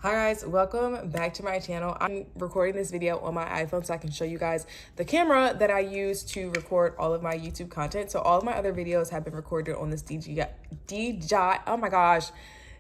Hi guys, welcome back to my channel. I'm recording this video on my iPhone so I can show you guys the camera that I use to record all of my YouTube content. So all of my other videos have been recorded on this DJI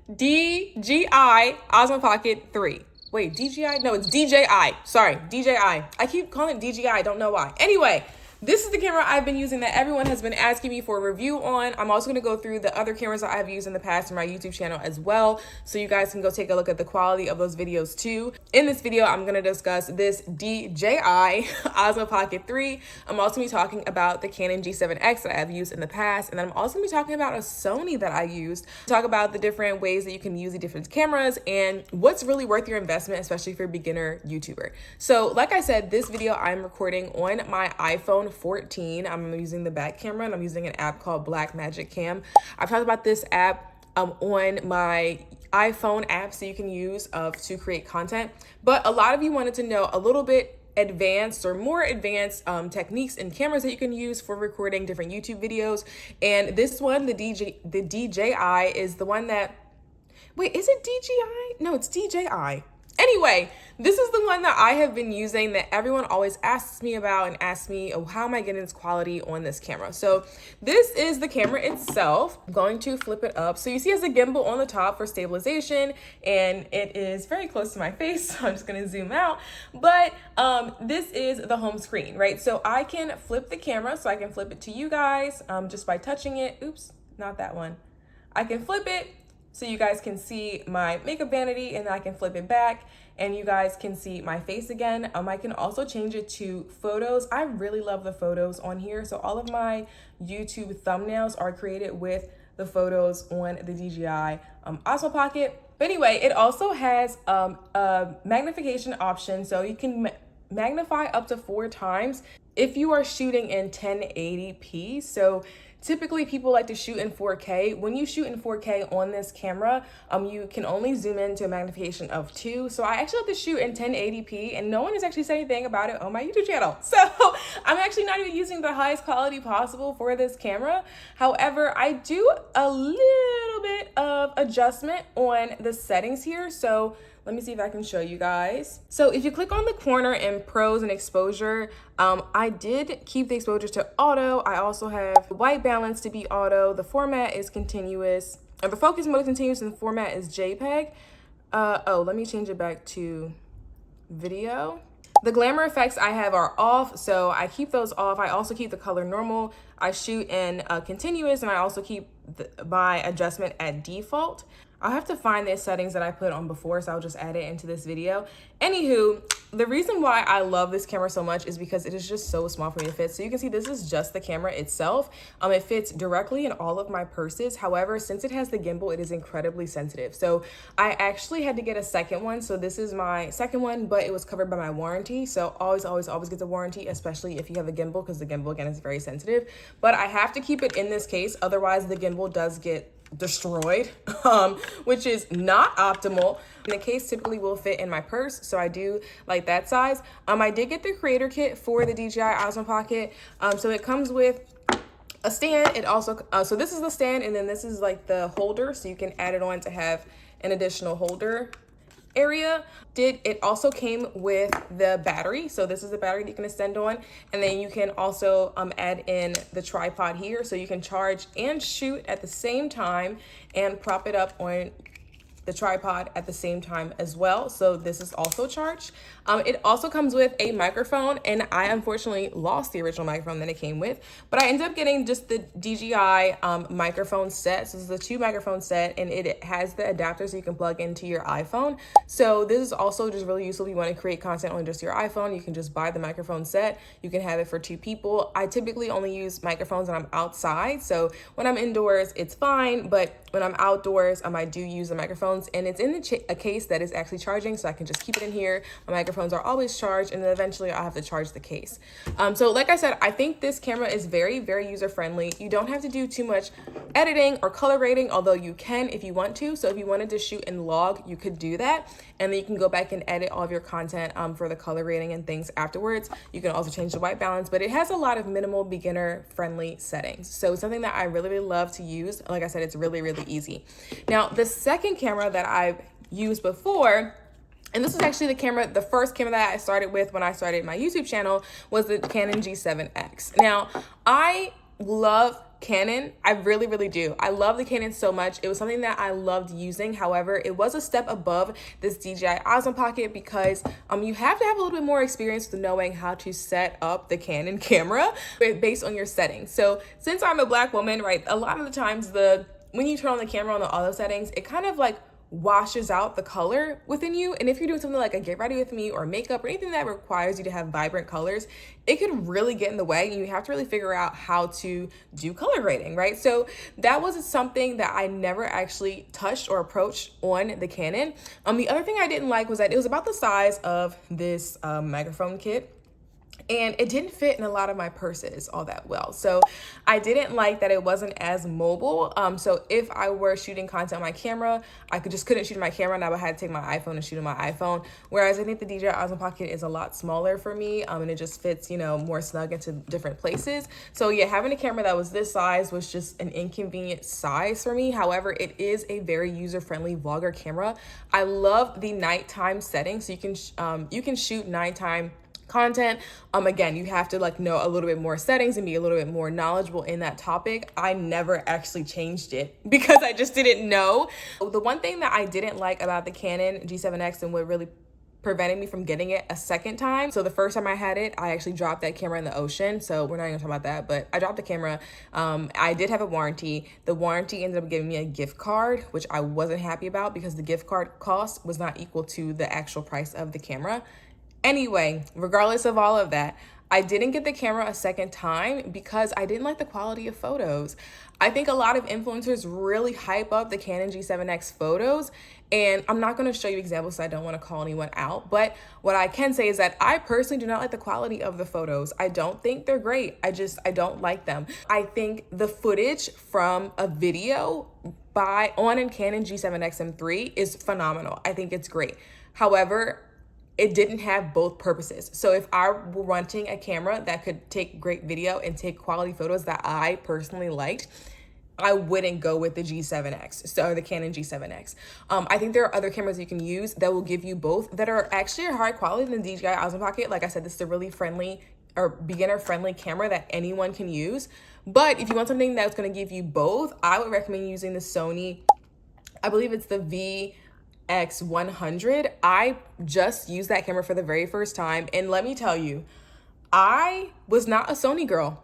Osmo Pocket 3. Wait, DJI? No, it's DJI. Sorry, DJI. I keep calling it DJI, I don't know why. Anyway, this is the camera I've been using that everyone has been asking me for a review on. I'm also going to go through the other cameras that I've used in the past in my YouTube channel as well, so you guys can go take a look at the quality of those videos too. In this video, I'm going to discuss this DJI Osmo Pocket 3. I'm also going to be talking about the Canon G7X that I've used in the past, and then I'm also going to be talking about a Sony that I used. Talk about the different ways that you can use the different cameras and what's really worth your investment, especially if you're a beginner YouTuber. So like I said, this video I'm recording on my iPhone 14. I'm using the back camera and I'm using an app called Blackmagic Cam. I've talked about this app on my iPhone apps that you can use to create content, but a lot of you wanted to know a little bit advanced or more advanced techniques and cameras that you can use for recording different YouTube videos. And this one, the DJI, is the one that, wait, is it DJI? No, it's DJI. Anyway, this is the one that I have been using that everyone always asks me about and asks me, oh, how am I getting this quality on this camera? So this is the camera itself. I'm going to flip it up. So you see it has a gimbal on the top for stabilization, and it is very close to my face, so I'm just gonna zoom out. But this is the home screen, right? So I can flip the camera, so I can flip it to you guys just by touching it. Oops, not that one. I can flip it so you guys can see my makeup vanity, and then I can flip it back and you guys can see my face again. I can also change it to photos. I really love the photos on here. So all of my YouTube thumbnails are created with the photos on the DJI Osmo Pocket. But anyway, it also has a magnification option. So you can magnify up to 4 times if you are shooting in 1080p. So typically people like to shoot in 4K. When you shoot in 4K on this camera, you can only zoom in to a magnification of 2. So I actually have to shoot in 1080p, and no one has actually said anything about it on my YouTube channel. So I'm actually not even using the highest quality possible for this camera. However, I do a little bit of adjustment on the settings here. So let me see if I can show you guys. So if you click on the corner in pros and exposure, I did keep the exposure to auto. I also have the white balance to be auto. The format is continuous, or the focus mode is continuous, and the format is JPEG. Oh, let me change it back to video. The glamour effects I have are off, so I keep those off. I also keep the color normal. I shoot in continuous, and I also keep my adjustment at default. I'll have to find the settings that I put on before, so I'll just add it into this video. Anywho, the reason why I love this camera so much is because it is just so small for me to fit. So you can see this is just the camera itself. It fits directly in all of my purses. However, since it has the gimbal, it is incredibly sensitive. So I actually had to get a second one. So this is my second one, but it was covered by my warranty. So always get the warranty, especially if you have a gimbal, because the gimbal, again, is very sensitive. But I have to keep it in this case. Otherwise, the gimbal does get destroyed, which is not optimal. And the case typically will fit in my purse, so I do like that size. I did get the creator kit for the DJI Osmo Pocket. So it comes with a stand. It also so this is the stand, and then this is like the holder, so you can add it on to have an additional holder area. It also came with the battery. So this is the battery that you can extend on, and then you can also add in the tripod here, so you can charge and shoot at the same time and prop it up on the tripod at the same time as well. So this is also charged. It also comes with a microphone, and I unfortunately lost the original microphone that it came with, but I ended up getting just the DJI microphone set. So this is a 2 microphone set, and it has the adapter so you can plug into your iPhone. So this is also just really useful if you want to create content on just your iPhone. You can just buy the microphone set. You can have it for 2 people. I typically only use microphones when I'm outside. So when I'm indoors, it's fine, but when I'm outdoors, I do use the microphones, and it's in a case that is actually charging, so I can just keep it in here. My microphones are always charged, and then eventually I'll have to charge the case. So like I said, I think this camera is very, very user-friendly. You don't have to do too much editing or color grading, although you can if you want to. So if you wanted to shoot in log, you could do that, and then you can go back and edit all of your content for the color grading and things afterwards. You can also change the white balance, but it has a lot of minimal beginner-friendly settings. So it's something that I really, really love to use. Like I said, it's really, really easy. Now, the second camera that I've used before. And this was actually the first camera that I started with when I started my YouTube channel, was the Canon G7X. Now, I love Canon. I really, really do. I love the Canon so much. It was something that I loved using. However, it was a step above this DJI Osmo Pocket because you have to have a little bit more experience with knowing how to set up the Canon camera based on your settings. So since I'm a Black woman, right, a lot of the times when you turn on the camera on the auto settings, it kind of like washes out the color within you. And if you're doing something like a get ready with me or makeup or anything that requires you to have vibrant colors, it can really get in the way, and you have to really figure out how to do color grading, right? So that was something that I never actually touched or approached on the Canon. The other thing I didn't like was that it was about the size of this microphone kit, and it didn't fit in a lot of my purses all that well. So I didn't like that it wasn't as mobile. So if I were shooting content on my camera, I couldn't shoot on my camera, and I would have to take my iPhone and shoot on my iPhone. Whereas I think the DJI Osmo Pocket is a lot smaller for me, and it just fits, more snug into different places. So yeah, having a camera that was this size was just an inconvenient size for me. However, it is a very user-friendly vlogger camera. I love the nighttime setting, so you can shoot nighttime content. Again, you have to know a little bit more settings and be a little bit more knowledgeable in that topic. I never actually changed it because I just didn't know. The one thing that I didn't like about the Canon G7X and what really prevented me from getting it a second time. So the first time I had it, I actually dropped that camera in the ocean. So we're not even talking about that, but I dropped the camera. I did have a warranty. The warranty ended up giving me a gift card, which I wasn't happy about because the gift card cost was not equal to the actual price of the camera. Anyway, regardless of all of that, I didn't get the camera a second time because I didn't like the quality of photos. I think a lot of influencers really hype up the Canon G7X photos, and I'm not going to show you examples, so I don't want to call anyone out, but what I can say is that I personally do not like the quality of the photos. I don't think they're great. I don't like them. I think the footage from a video on a Canon G7X M3 is phenomenal. I think it's great. However, it didn't have both purposes. So if I were wanting a camera that could take great video and take quality photos that I personally liked, I wouldn't go with the G7X, so the Canon G7X. I think there are other cameras you can use that will give you both that are actually higher quality than the DJI Osmo Pocket. Like I said, this is a really friendly or beginner-friendly camera that anyone can use. But if you want something that's gonna give you both, I would recommend using the Sony, I believe it's the RX100. I just used that camera for the very first time, and let me tell you, I was not a Sony girl.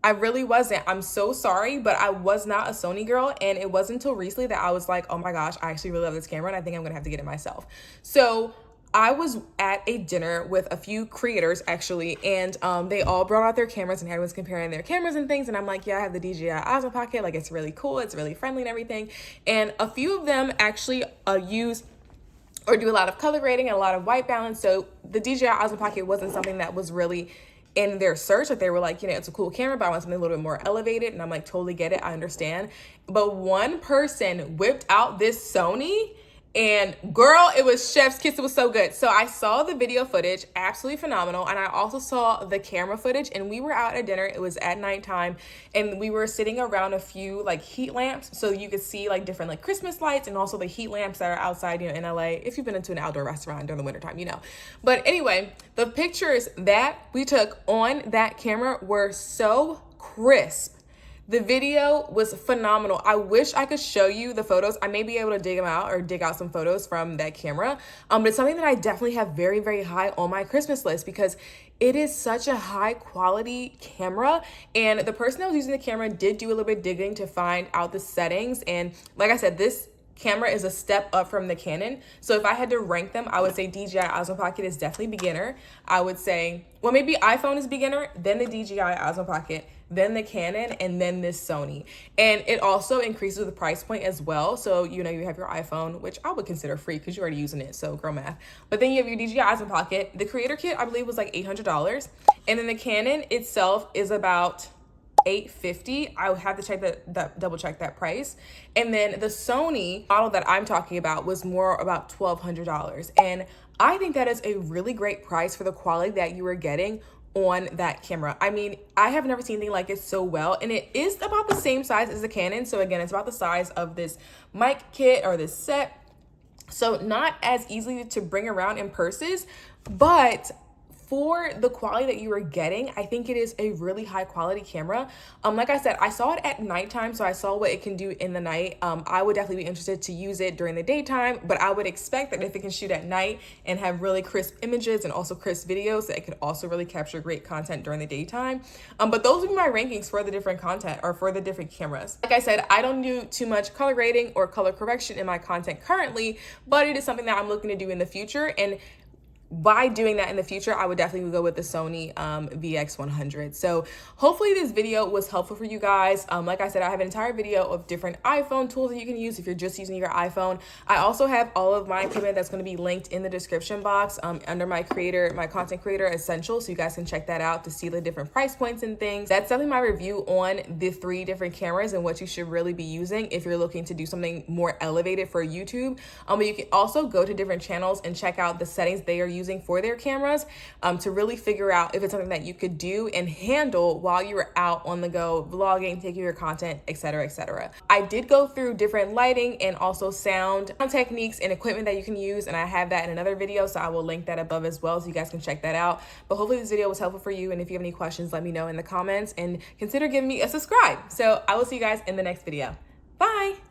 I really wasn't. I'm so sorry, but I was not a Sony girl, and it wasn't until recently that I was like, oh my gosh, I actually really love this camera, and I think I'm gonna have to get it myself. So I was at a dinner with a few creators actually, and they all brought out their cameras and everyone was comparing their cameras and things. And I'm like, yeah, I have the DJI Osmo Pocket. Like, it's really cool. It's really friendly and everything. And a few of them actually use or do a lot of color grading and a lot of white balance. So the DJI Osmo Pocket wasn't something that was really in their search. Like, they were like, it's a cool camera, but I want something a little bit more elevated. And I'm like, totally get it. I understand. But one person whipped out this Sony, and girl, it was chef's kiss. It was so good. So I saw the video footage, absolutely phenomenal. And I also saw the camera footage, and we were out at dinner. It was at nighttime, and we were sitting around a few heat lamps. So you could see different Christmas lights, and also the heat lamps that are outside, in LA. If you've been into an outdoor restaurant during the wintertime, But anyway, the pictures that we took on that camera were so crisp. The video was phenomenal. I wish I could show you the photos. I may be able to dig out some photos from that camera. But it's something that I definitely have very, very high on my Christmas list because it is such a high quality camera. And the person that was using the camera did do a little bit digging to find out the settings. And like I said, this camera is a step up from the Canon. So if I had to rank them, I would say DJI Osmo Pocket is definitely beginner. I would say, well, maybe iPhone is beginner, then the DJI Osmo Pocket, then the Canon, and then this Sony. And it also increases the price point as well. So, you have your iPhone, which I would consider free because you're already using it, so girl math. But then you have your DJI Osmo Pocket. The creator kit, I believe, was like $800. And then the Canon itself is about $850. I would have to double check that price. And then the Sony model that I'm talking about was more about $1,200. And I think that is a really great price for the quality that you are getting on that camera. I mean, I have never seen anything like it so well, and it is about the same size as the Canon. So again, it's about the size of this mic kit or this set. So not as easy to bring around in purses, but for the quality that you are getting, I think it is a really high quality camera. Like I said, I saw it at nighttime, so I saw what it can do in the night. I would definitely be interested to use it during the daytime, but I would expect that if it can shoot at night and have really crisp images and also crisp videos, that it could also really capture great content during the daytime. But those would be my rankings for the different content or for the different cameras. Like I said, I don't do too much color grading or color correction in my content currently, but it is something that I'm looking to do in the future. And by doing that in the future, I would definitely go with the Sony VX100. So hopefully this video was helpful for you guys. Like I said, I have an entire video of different iPhone tools that you can use if you're just using your iPhone. I also have all of my equipment that's going to be linked in the description box under my content creator essentials, so you guys can check that out to see the different price points and things. That's definitely my review on the 3 different cameras and what you should really be using if you're looking to do something more elevated for YouTube. But you can also go to different channels and check out the settings they are using for their cameras to really figure out if it's something that you could do and handle while you were out on the go vlogging, taking your content, etc., etc. I did go through different lighting and also sound techniques and equipment that you can use, and I have that in another video, so I will link that above as well so you guys can check that out. But hopefully this video was helpful for you, and if you have any questions, let me know in the comments and consider giving me a subscribe. So I will see you guys in the next video. Bye.